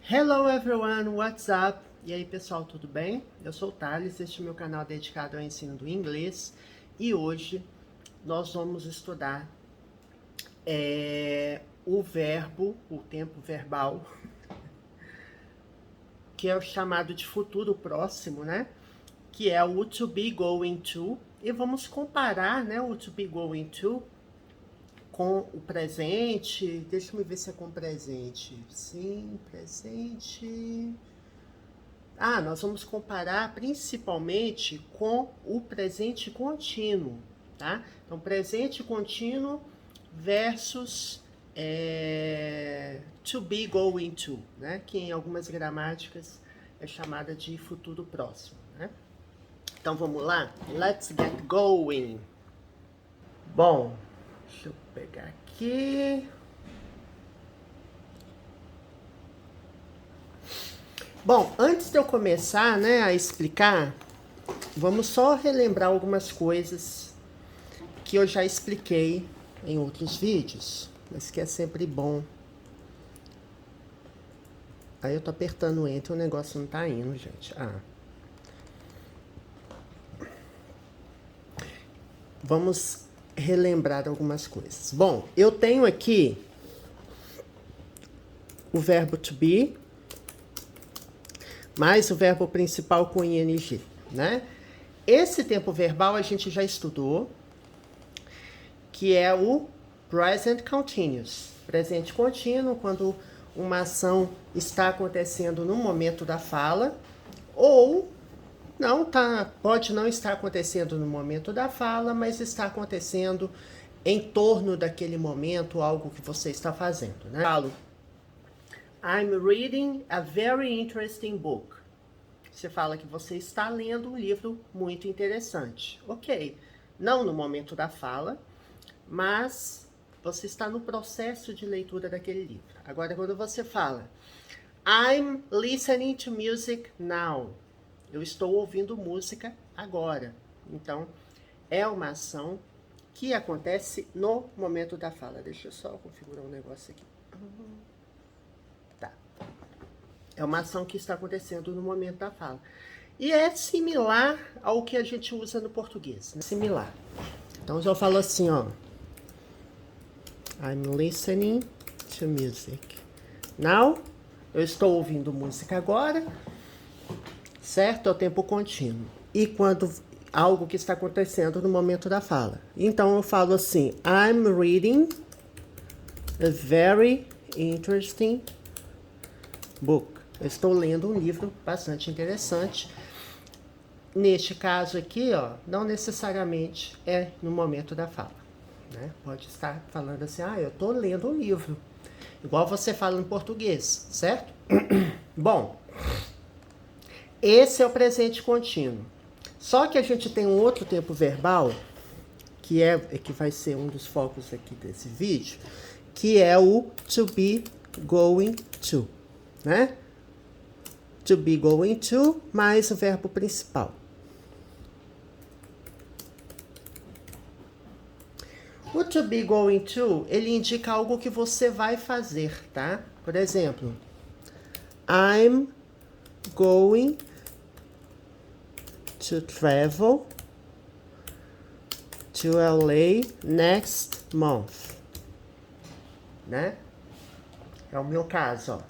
Hello everyone, what's up? E aí pessoal, tudo bem? Eu sou o Thales, este é o meu canal dedicado ao ensino do inglês e hoje nós vamos estudar o verbo, o tempo verbal, que é o chamado de futuro próximo, né? Que é o to be going to, e vamos comparar, né, o to be going to com o presente. Deixa eu ver se é com presente. Sim, presente. Nós vamos comparar principalmente com o presente contínuo, tá? Então, presente contínuo versus to be going to, né? Que em algumas gramáticas é chamada de futuro próximo, né? Então, vamos lá? Let's get going. Bom, deixa eu pegar aqui. Bom, antes de eu começar, né, a explicar, vamos só relembrar algumas coisas que eu já expliquei em outros vídeos, mas que é sempre bom. Aí eu tô apertando o Enter e o negócio não tá indo, gente. Vamos relembrar algumas coisas. Bom, eu tenho aqui o verbo to be, mais o verbo principal com ing, né? Esse tempo verbal a gente já estudou, que é o present continuous. Presente contínuo, quando uma ação está acontecendo no momento da fala, ou pode não estar acontecendo no momento da fala, mas está acontecendo em torno daquele momento, algo que você está fazendo, né? Falo, I'm reading a very interesting book. Você fala que você está lendo um livro muito interessante. Ok, não no momento da fala, mas você está no processo de leitura daquele livro. Agora, quando você fala, I'm listening to music now. Eu estou ouvindo música agora. Então, é uma ação que acontece no momento da fala. Deixa eu só configurar um negócio aqui. Tá. É uma ação que está acontecendo no momento da fala. E é similar ao que a gente usa no português, né? Similar. Então, eu falo assim, ó. I'm listening to music now. Eu estou ouvindo música agora. Certo? É o tempo contínuo. E quando algo que está acontecendo no momento da fala. Então, eu falo assim, I'm reading a very interesting book. Eu estou lendo um livro bastante interessante. Neste caso aqui, ó, não necessariamente é no momento da fala, né? Pode estar falando assim, eu estou lendo um livro. Igual você fala em português, certo? Bom, esse é o presente contínuo. Só que a gente tem um outro tempo verbal, que vai ser um dos focos aqui desse vídeo, que é o to be going to, né? To be going to mais o verbo principal. O to be going to, ele indica algo que você vai fazer, tá? Por exemplo, I'm going to travel to LA next month, né? É o meu caso, ó.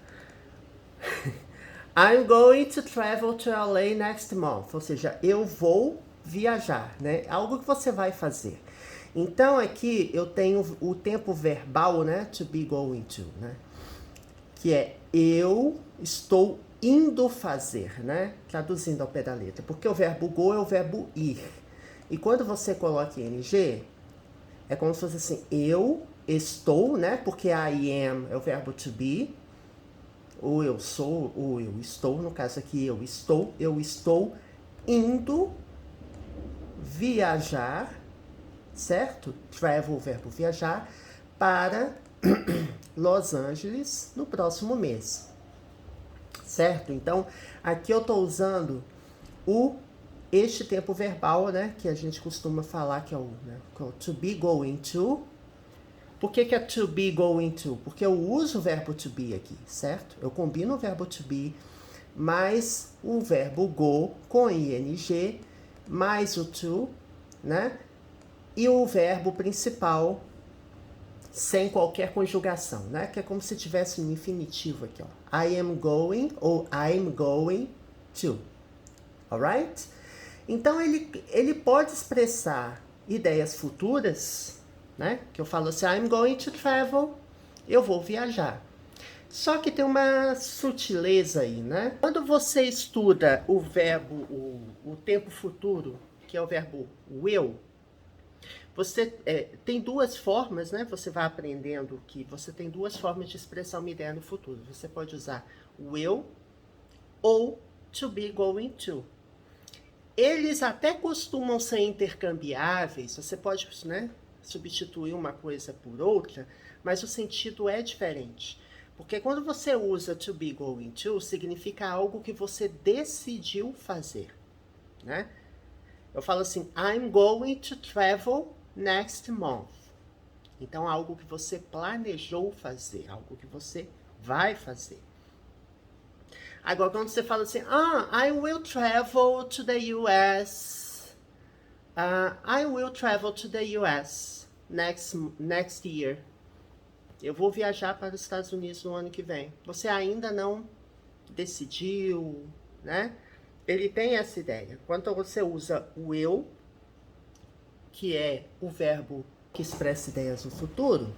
I'm going to travel to LA next month. Ou seja, eu vou viajar, né? Algo que você vai fazer. Então, aqui eu tenho o tempo verbal, né? To be going to, né? Que é eu estou indo fazer, né? Traduzindo ao pé da letra. Porque o verbo go é o verbo ir. E quando você coloca ing, é como se fosse assim, eu estou, né? Porque I am é o verbo to be. Ou eu sou, ou eu estou, no caso aqui eu estou indo viajar, certo? Travel, o verbo viajar, para Los Angeles no próximo mês, certo? Então, aqui eu estou usando este tempo verbal, né? Que a gente costuma falar que é o to be going to, Por que é to be going to? Porque eu uso o verbo to be aqui, certo? Eu combino o verbo to be mais o verbo go com ing, mais o to, né? E o verbo principal sem qualquer conjugação, né? Que é como se tivesse um infinitivo aqui, ó. I am going ou I'm going to. Alright? Então ele pode expressar ideias futuras, né? Que eu falo assim, I'm going to travel, eu vou viajar. Só que tem uma sutileza aí, né? Quando você estuda o verbo, o tempo futuro, que é o verbo will, você tem duas formas, né? Você vai aprendendo que você tem duas formas de expressar uma ideia no futuro. Você pode usar will ou to be going to. Eles até costumam ser intercambiáveis, você pode, né, substituir uma coisa por outra, mas o sentido é diferente. Porque quando você usa to be going to, significa algo que você decidiu fazer, né? Eu falo assim, I'm going to travel next month. Então, algo que você planejou fazer, algo que você vai fazer. Agora, quando você fala assim, I will travel to the US. I will travel to the US next year. Eu vou viajar para os Estados Unidos no ano que vem. Você ainda não decidiu, né? Ele tem essa ideia. Quando você usa o will, que é o verbo que expressa ideias no futuro,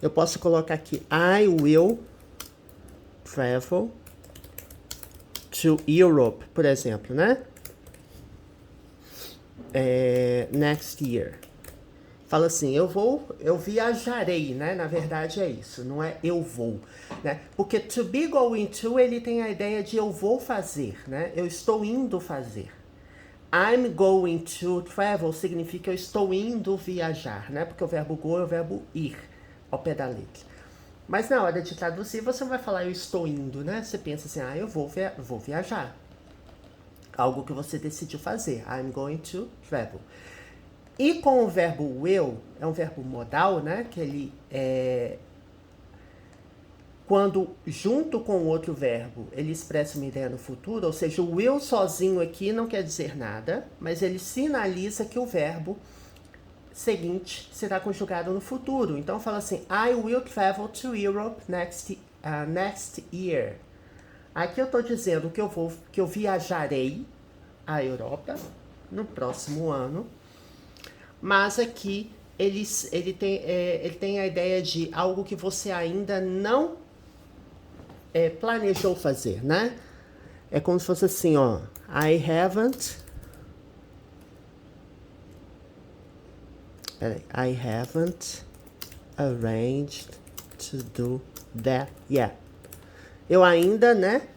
eu posso colocar aqui, I will travel to Europe, por exemplo, né? Next year. Fala assim, eu viajarei, né? Na verdade é isso, não é eu vou, né? Porque to be going to, ele tem a ideia de eu vou fazer, né? Eu estou indo fazer. I'm going to travel significa eu estou indo viajar, né? Porque o verbo go é o verbo ir, ao pé da letra. Mas na hora de traduzir, você não vai falar eu estou indo, né? Você pensa assim, eu vou viajar. Algo que você decidiu fazer. I'm going to travel. E com o verbo will, é um verbo modal, né? Que ele quando junto com o outro verbo, ele expressa uma ideia no futuro, ou seja, o will sozinho aqui não quer dizer nada, mas ele sinaliza que o verbo seguinte será conjugado no futuro. Então fala assim, I will travel to Europe next year. Aqui eu estou dizendo que eu viajarei à Europa no próximo ano, mas aqui ele tem a ideia de algo que você ainda não planejou fazer, né? É como se fosse assim, ó. I haven't arranged to do that yet. Eu ainda, né?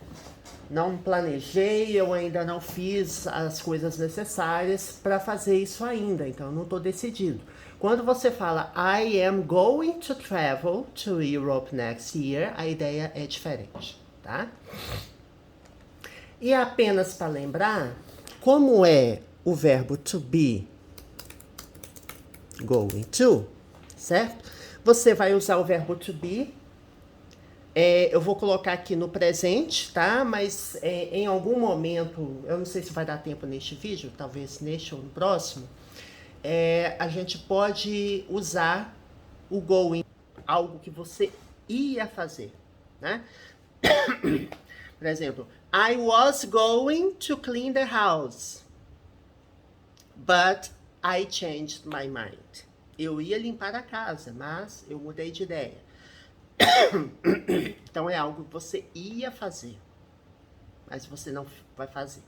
Não planejei, eu ainda não fiz as coisas necessárias para fazer isso ainda, então eu não estou decidido. Quando você fala I am going to travel to Europe next year, a ideia é diferente, tá? E apenas para lembrar, como é o verbo to be going to, certo? Você vai usar o verbo to be. Eu vou colocar aqui no presente, tá? Mas em algum momento, eu não sei se vai dar tempo neste vídeo, talvez neste ou no próximo, a gente pode usar o going, algo que você ia fazer, né? Por exemplo, I was going to clean the house, but I changed my mind. Eu ia limpar a casa, mas eu mudei de ideia. Então é algo que você ia fazer, mas você não vai fazer,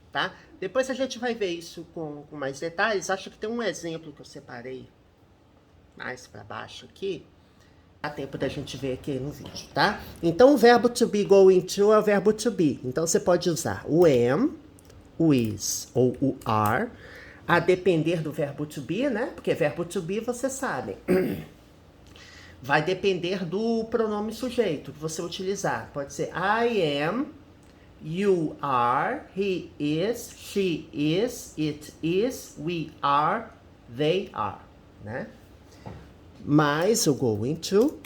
tá? Depois a gente vai ver isso com mais detalhes. Acho que tem um exemplo que eu separei mais para baixo aqui. Dá tempo da gente ver aqui no vídeo, tá? Então o verbo to be going to é o verbo to be. Então você pode usar o am, o is ou o are, a depender do verbo to be, né? Porque verbo to be, você sabe, vai depender do pronome sujeito que você utilizar. Pode ser I am, you are, he is, she is, it is, we are, they are, né? mais o going to,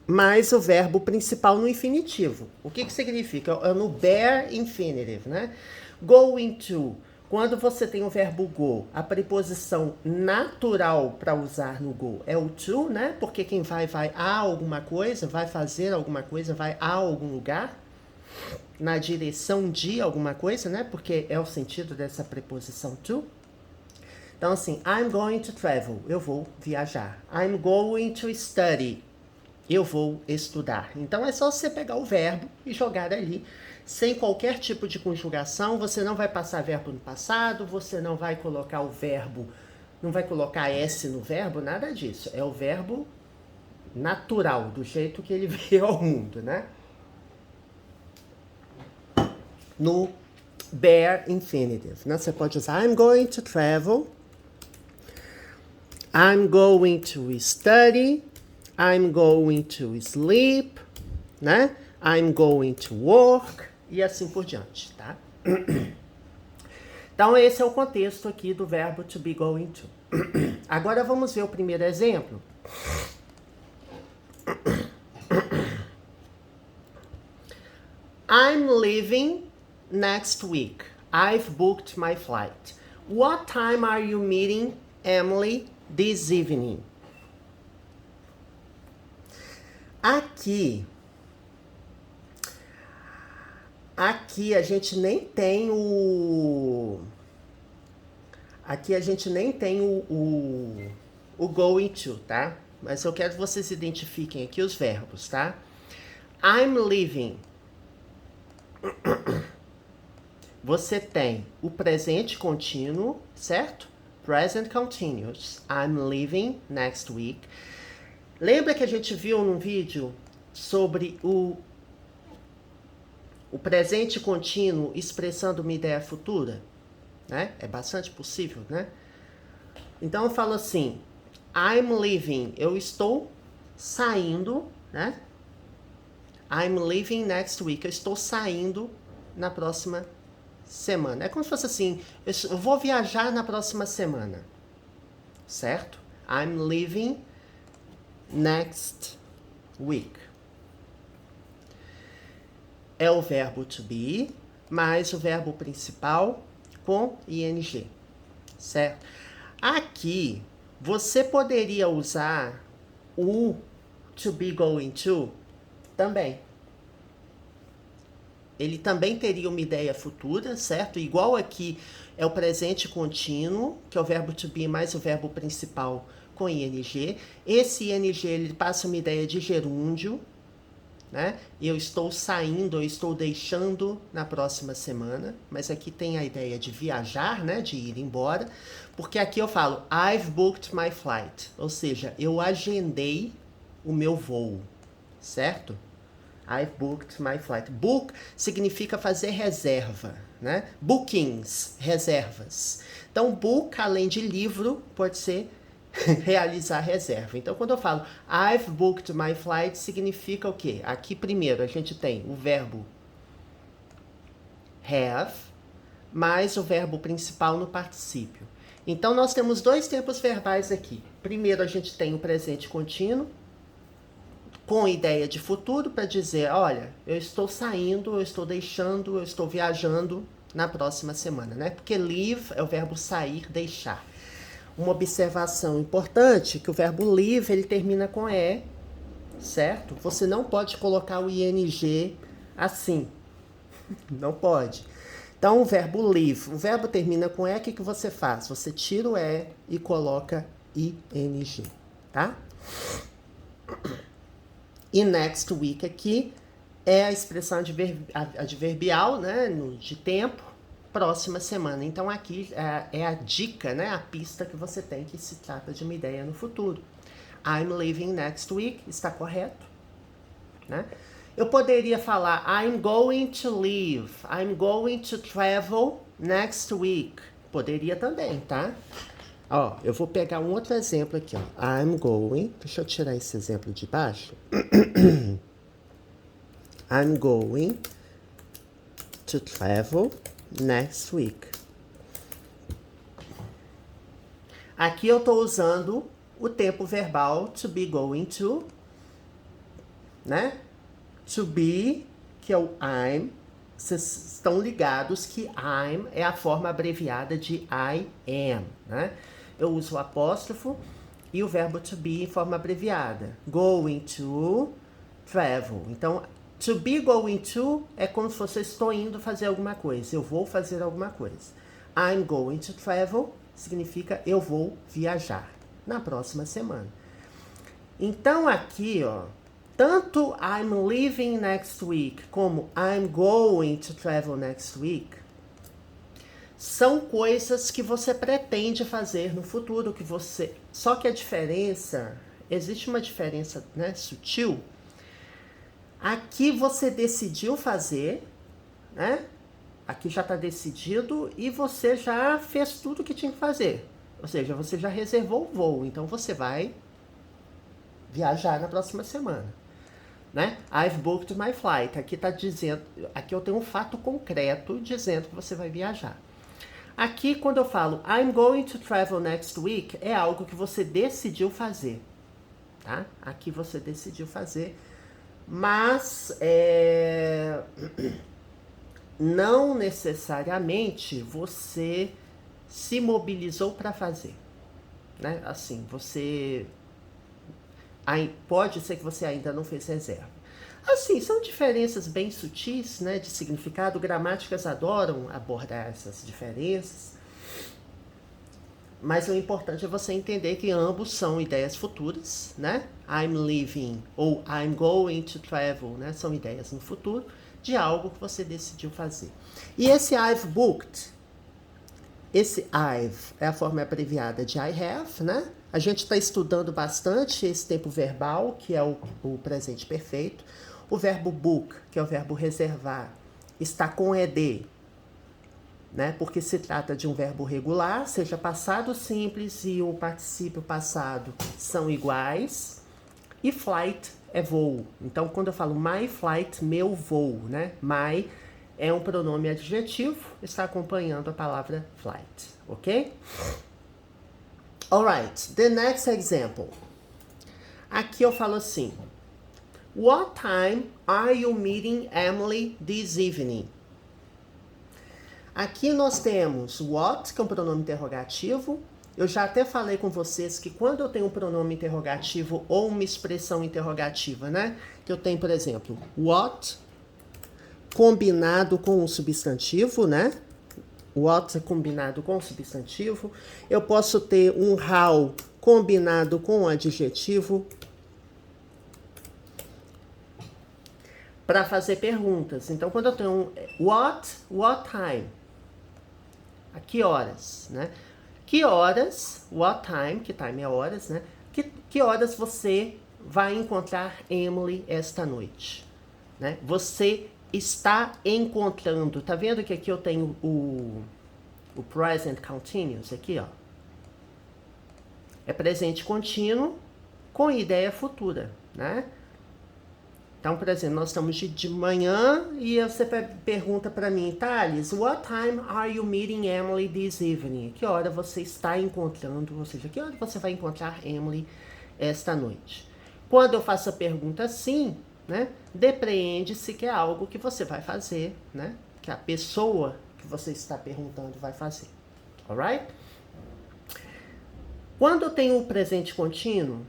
mais o verbo principal no infinitivo. O que significa? É no bare infinitive, né? Going to. Quando você tem o verbo go, a preposição natural para usar no go é o to, né? Porque quem vai a alguma coisa, vai fazer alguma coisa, vai a algum lugar, na direção de alguma coisa, né? Porque é o sentido dessa preposição to. Então, assim, I'm going to travel, eu vou viajar. I'm going to study, eu vou estudar. Então, é só você pegar o verbo e jogar ali. Sem qualquer tipo de conjugação, você não vai passar verbo no passado, você não vai colocar o verbo, não vai colocar S no verbo, nada disso. É o verbo natural, do jeito que ele veio ao mundo, né? No bare infinitive, né? Você pode usar I'm going to travel, I'm going to study, I'm going to sleep, né? I'm going to work, e assim por diante, tá? Então, esse é o contexto aqui do verbo to be going to. Agora, vamos ver o primeiro exemplo. I'm leaving next week. I've booked my flight. What time are you meeting Emily this evening? Aqui a gente nem tem o going to, tá? Mas eu quero que vocês identifiquem aqui os verbos, tá? I'm leaving. Você tem o presente contínuo, certo? Present continuous. I'm leaving next week. Lembra que a gente viu num vídeo sobre o presente contínuo expressando uma ideia futura? Né? É bastante possível, né? Então eu falo assim, I'm leaving, eu estou saindo, né? I'm leaving next week, eu estou saindo na próxima semana. É como se fosse assim, eu vou viajar na próxima semana, certo? I'm leaving next week. É o verbo to be, mais o verbo principal com ing, certo? Aqui, você poderia usar o to be going to também. Ele também teria uma ideia futura, certo? Igual aqui é o presente contínuo, que é o verbo to be mais o verbo principal com ing. Esse ing, ele passa uma ideia de gerúndio, né? Eu estou saindo, eu estou deixando na próxima semana, mas aqui tem a ideia de viajar, né? De ir embora, porque aqui eu falo I've booked my flight, ou seja, eu agendei o meu voo, certo? I've booked my flight. Book significa fazer reserva, né? Bookings, reservas. Então, book, além de livro, pode ser realizar reserva. Então, quando eu falo I've booked my flight, significa o quê? Aqui, primeiro, a gente tem o verbo have, mais o verbo principal no particípio. Então, nós temos dois tempos verbais aqui. Primeiro, a gente tem o presente contínuo, com ideia de futuro, para dizer, olha, eu estou saindo, eu estou deixando, eu estou viajando na próxima semana, né? Porque leave é o verbo sair, deixar. Uma observação importante, que o verbo leave, ele termina com E, certo? Você não pode colocar o ing assim. Não pode. Então, o verbo leave, o verbo termina com E, o que você faz? Você tira o E e coloca ing, tá? E next week aqui é a expressão adverbial, né, de tempo, próxima semana. Então aqui é a dica, né, a pista que você tem, que se trata de uma ideia no futuro. I'm leaving next week, está correto, né? Eu poderia falar I'm going to leave, I'm going to travel next week. Poderia também, tá? Ó, eu vou pegar um outro exemplo aqui, ó. I'm going, deixa eu tirar esse exemplo de baixo. I'm going to travel next week. Aqui eu estou usando o tempo verbal to be going to, né? To be, que é o I'm. Vocês estão ligados que I'm é a forma abreviada de I am, né? Eu uso o apóstrofo e o verbo to be em forma abreviada. Going to travel. Então, to be going to é como se fosse estou indo fazer alguma coisa. Eu vou fazer alguma coisa. I'm going to travel significa eu vou viajar na próxima semana. Então, aqui, ó, tanto I'm leaving next week como I'm going to travel next week são coisas que você pretende fazer no futuro, que você... Só que a diferença, existe uma diferença, né, sutil. Aqui você decidiu fazer, né? Aqui já está decidido e você já fez tudo que tinha que fazer. Ou seja, você já reservou o voo, então você vai viajar na próxima semana, né? I've booked my flight. Aqui tá dizendo, aqui eu tenho um fato concreto dizendo que você vai viajar. Aqui, quando eu falo I'm going to travel next week, é algo que você decidiu fazer, tá? Aqui você decidiu fazer, mas não necessariamente você se mobilizou para fazer, né? Assim, você... Aí, pode ser que você ainda não fez reserva. Assim, são diferenças bem sutis, né, de significado. Gramáticas adoram abordar essas diferenças. Mas o importante é você entender que ambos são ideias futuras, né? I'm leaving ou I'm going to travel, né? São ideias no futuro de algo que você decidiu fazer. E esse I've booked, esse I've é a forma abreviada de I have, né? A gente está estudando bastante esse tempo verbal, que é o presente perfeito. O verbo book, que é o verbo reservar, está com ed, né? Porque se trata de um verbo regular, seja passado simples e o particípio passado são iguais. E flight é voo. Então, quando eu falo my flight, meu voo, né? My é um pronome adjetivo, está acompanhando a palavra flight, ok? Alright, the next example. Aqui eu falo assim: What time are you meeting Emily this evening? Aqui nós temos what, que é um pronome interrogativo. Eu já até falei com vocês que quando eu tenho um pronome interrogativo ou uma expressão interrogativa, né? Que eu tenho, por exemplo, what combinado com um substantivo, né? What é combinado com substantivo. Eu posso ter um how combinado com um adjetivo para fazer perguntas. Então, quando eu tenho what time? A que horas, né? Que horas, what time, que time é horas, né? Que horas você vai encontrar Emily esta noite, né? Você está encontrando, tá vendo que aqui eu tenho o present continuous aqui, ó. É presente contínuo com ideia futura, né? Então, por exemplo, nós estamos de manhã e você pergunta para mim, Thales, what time are you meeting Emily this evening? Que hora você está encontrando, ou seja, que hora você vai encontrar Emily esta noite? Quando eu faço a pergunta assim, né, depreende-se que é algo que você vai fazer, né, que a pessoa que você está perguntando vai fazer, alright? Quando eu tenho o presente contínuo,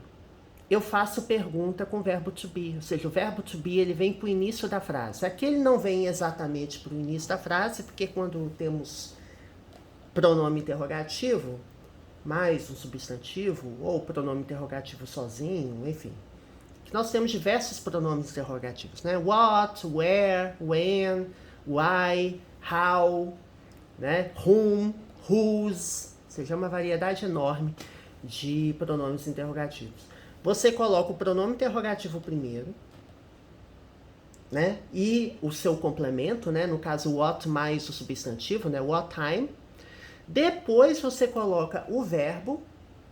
eu faço pergunta com o verbo to be, ou seja, o verbo to be ele vem para o início da frase. Aqui ele não vem exatamente para o início da frase, porque quando temos pronome interrogativo, mais um substantivo, ou pronome interrogativo sozinho, enfim. Nós temos diversos pronomes interrogativos, né? What, where, when, why, how, né? Whom, whose, ou seja, uma variedade enorme de pronomes interrogativos. Você coloca o pronome interrogativo primeiro, né? E o seu complemento, né? No caso, what mais o substantivo, né? What time. Depois você coloca o verbo,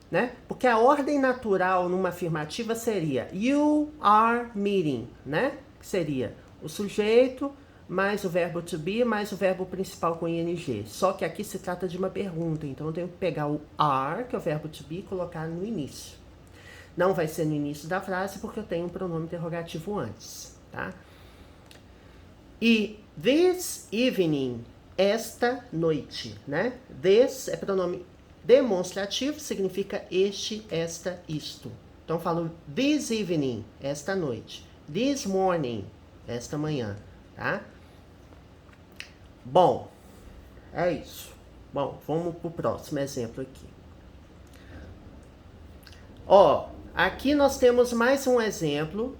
né? Porque a ordem natural numa afirmativa seria you are meeting, né? Que seria o sujeito mais o verbo to be, mais o verbo principal com ing. Só que aqui se trata de uma pergunta, então eu tenho que pegar o are, que é o verbo to be, e colocar no início. Não vai ser no início da frase, porque eu tenho um pronome interrogativo antes, tá? E this evening, esta noite, né? This é pronome demonstrativo, significa este, esta, isto. Então eu falo this evening, esta noite. This morning, esta manhã, tá? Bom, é isso. Bom, vamos pro próximo exemplo aqui. Ó, aqui nós temos mais um exemplo,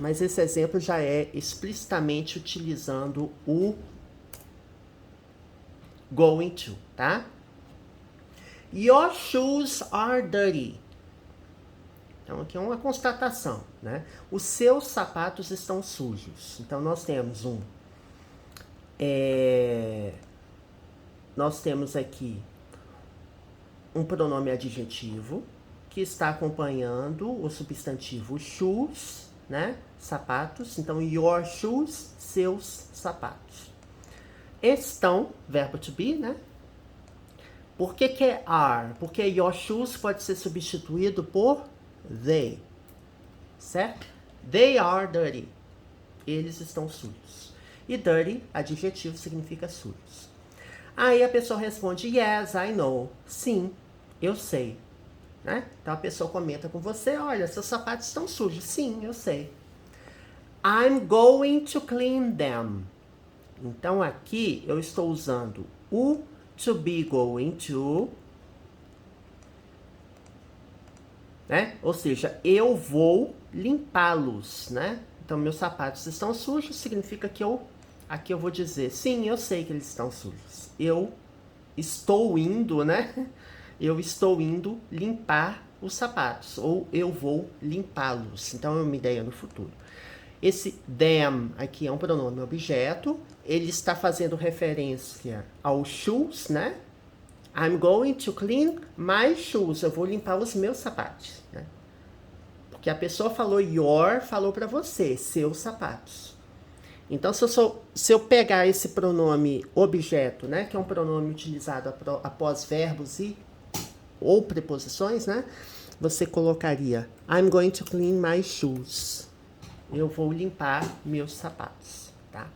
mas esse exemplo já é explicitamente utilizando o going to, tá? Your shoes are dirty. Então aqui é uma constatação, né? Os seus sapatos estão sujos. Então nós temos nós temos aqui um pronome adjetivo que está acompanhando o substantivo shoes, né? Sapatos. Então, your shoes, seus sapatos. Estão, verbo to be, né? Por que é are? Porque your shoes pode ser substituído por they, certo? They are dirty. Eles estão sujos. E dirty, adjetivo, significa sujos. Aí a pessoa responde, yes, I know. Sim, eu sei. Né? Então a pessoa comenta com você, olha, seus sapatos estão sujos. Sim, eu sei. I'm going to clean them. Então aqui eu estou usando o to be going to, né? Ou seja, eu vou limpá-los, né? Então meus sapatos estão sujos, significa que aqui eu vou dizer, sim, eu sei que eles estão sujos. Eu estou indo, né? Eu estou indo limpar os sapatos, ou eu vou limpá-los. Então é uma ideia no futuro. Esse them aqui é um pronome objeto, ele está fazendo referência aos shoes, né? I'm going to clean my shoes. Eu vou limpar os meus sapatos, né? Porque a pessoa falou your, falou para você, seus sapatos. Então, se eu pegar esse pronome objeto, né, que é um pronome utilizado após verbos ou preposições, né, você colocaria I'm going to clean my shoes. Eu vou limpar meus sapatos, tá?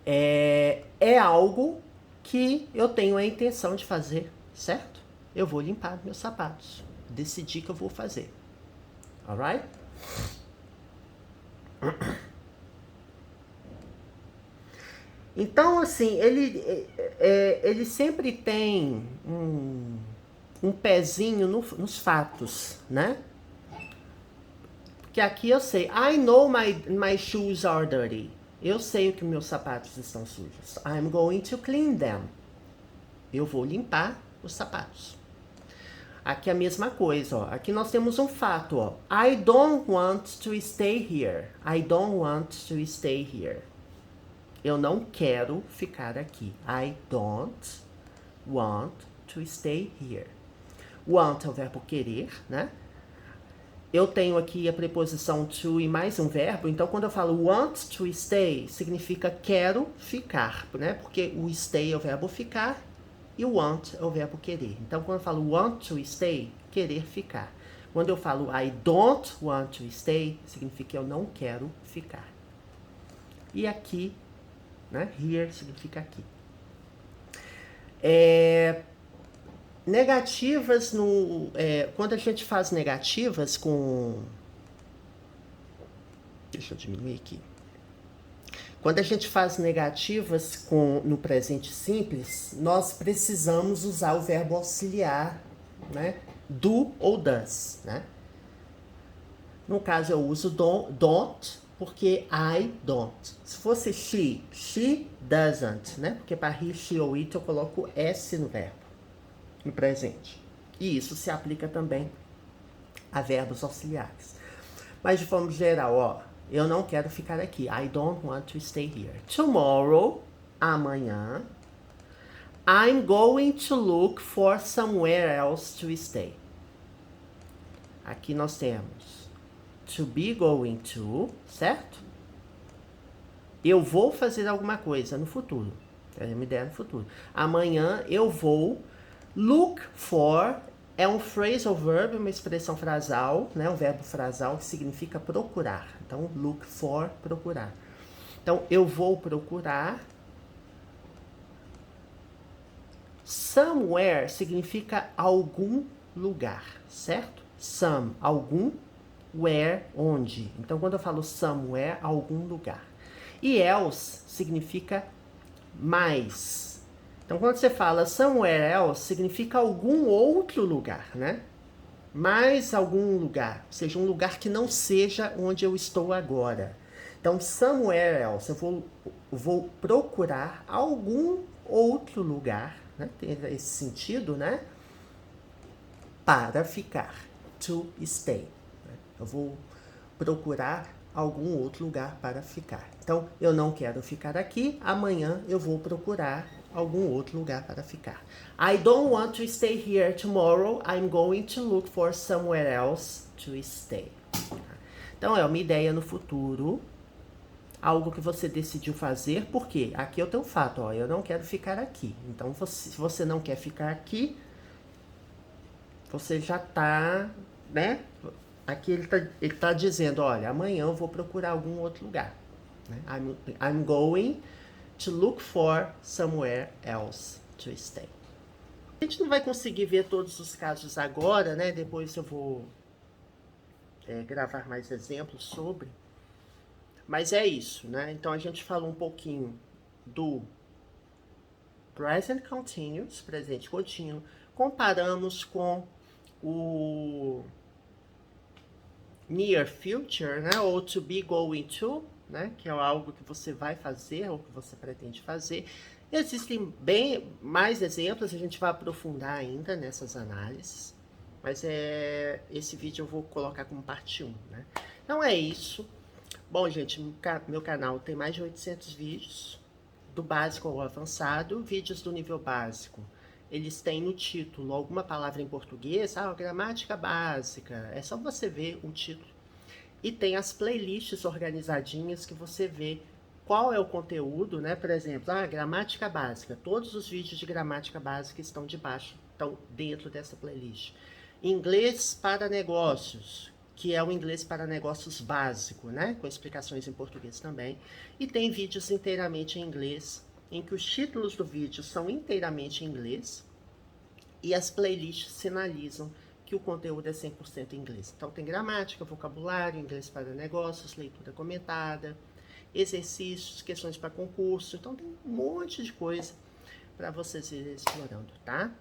É algo que eu tenho a intenção de fazer, certo? Eu vou limpar meus sapatos. Decidi que eu vou fazer. Alright? Então, assim, ele sempre tem um pezinho nos fatos, né? Porque aqui eu sei, I know my shoes are dirty. Eu sei que meus sapatos estão sujos. I'm going to clean them. Eu vou limpar os sapatos. Aqui é a mesma coisa, ó. Aqui nós temos um fato, ó. I don't want to stay here. I don't want to stay here. Eu não quero ficar aqui. I don't want to stay here. Want é o verbo querer, né? Eu tenho aqui a preposição to e mais um verbo, então quando eu falo want to stay, significa quero ficar, né? Porque o stay é o verbo ficar e o want é o verbo querer. Então quando eu falo want to stay, querer ficar. Quando eu falo I don't want to stay, significa que eu não quero ficar. E aqui, né? Here significa aqui. Negativas quando a gente faz negativas com... Deixa eu diminuir aqui. Quando a gente faz negativas no presente simples, nós precisamos usar o verbo auxiliar, né? Do ou does, né? No caso eu uso don't, porque I don't. Se fosse she doesn't, né? Porque para he, she ou it eu coloco S no verbo, no presente. E isso se aplica também a verbos auxiliares. Mas de forma geral, ó, eu não quero ficar aqui. I don't want to stay here. Tomorrow, amanhã, I'm going to look for somewhere else to stay. Aqui nós temos to be going to, certo? eu vou fazer alguma coisa no futuro. É uma ideia no futuro. Amanhã eu vou. Look for é um phrasal verb, uma expressão frasal, né? Um verbo frasal que significa procurar. Então, look for, procurar. Então, eu vou procurar. Somewhere significa algum lugar, certo? Some, algum. Where, onde. Então, quando eu falo somewhere, algum lugar. E else significa mais. Então, quando você fala somewhere else, significa algum outro lugar, né? Mais algum lugar. Ou seja, um lugar que não seja onde eu estou agora. Então, somewhere else, eu vou procurar algum outro lugar, né? Tem esse sentido, né? Para ficar. To stay. Eu vou procurar algum outro lugar para ficar. Então, eu não quero ficar aqui, amanhã eu vou procurar algum outro lugar para ficar. I don't want to stay here tomorrow, I'm going to look for somewhere else to stay. Então, é uma ideia no futuro, algo que você decidiu fazer, porque aqui eu tenho um fato, ó, eu não quero ficar aqui. Então, se você não quer ficar aqui, você já tá, né? Aqui ele tá dizendo, olha, amanhã eu vou procurar algum outro lugar. Né? I'm going to look for somewhere else to stay. A gente não vai conseguir ver todos os casos agora, né? Depois eu vou gravar mais exemplos sobre. Mas é isso, né? Então a gente falou um pouquinho do present continuous, presente contínuo. Comparamos com o near future, né, ou to be going to, né, que é algo que você vai fazer ou que você pretende fazer. Existem bem mais exemplos, a gente vai aprofundar ainda nessas análises, mas esse vídeo eu vou colocar como parte 1, né. Então é isso. Bom, gente, meu canal tem mais de 800 vídeos, do básico ao avançado, vídeos do nível básico. Eles têm no título alguma palavra em português, gramática básica, é só você ver o título. E tem as playlists organizadinhas que você vê qual é o conteúdo, né? Por exemplo, gramática básica, todos os vídeos de gramática básica estão estão dentro dessa playlist. Inglês para negócios, que é o inglês para negócios básico, né? Com explicações em português também. E tem vídeos inteiramente em inglês, em que os títulos do vídeo são inteiramente em inglês e as playlists sinalizam que o conteúdo é 100% em inglês. Então tem gramática, vocabulário, inglês para negócios, leitura comentada, exercícios, questões para concurso. Então tem um monte de coisa para vocês irem explorando, tá?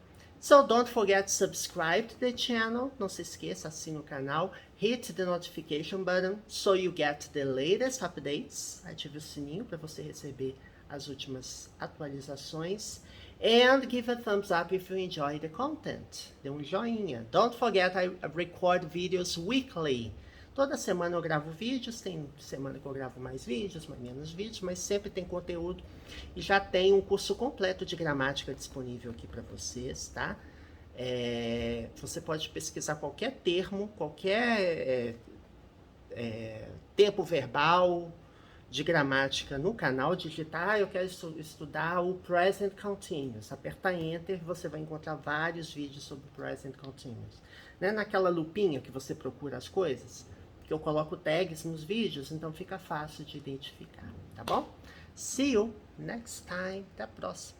So don't forget to subscribe to the channel. Não se esqueça, assine o canal. Hit the notification button so you get the latest updates. Ative o sininho para você receber as últimas atualizações. And give a thumbs up if you enjoy the content. Dê um joinha. Don't forget, I record videos weekly. Toda semana eu gravo vídeos, tem semana que eu gravo mais vídeos, menos vídeos, mas sempre tem conteúdo. E já tem um curso completo de gramática disponível aqui para vocês, tá? Você pode pesquisar qualquer termo, qualquer tempo verbal de gramática no canal, digitar, eu quero estudar o Present Continuous. Apertar Enter, você vai encontrar vários vídeos sobre o Present Continuous. Né? Naquela lupinha que você procura as coisas, que eu coloco tags nos vídeos, então fica fácil de identificar, tá bom? See you next time. Até a próxima.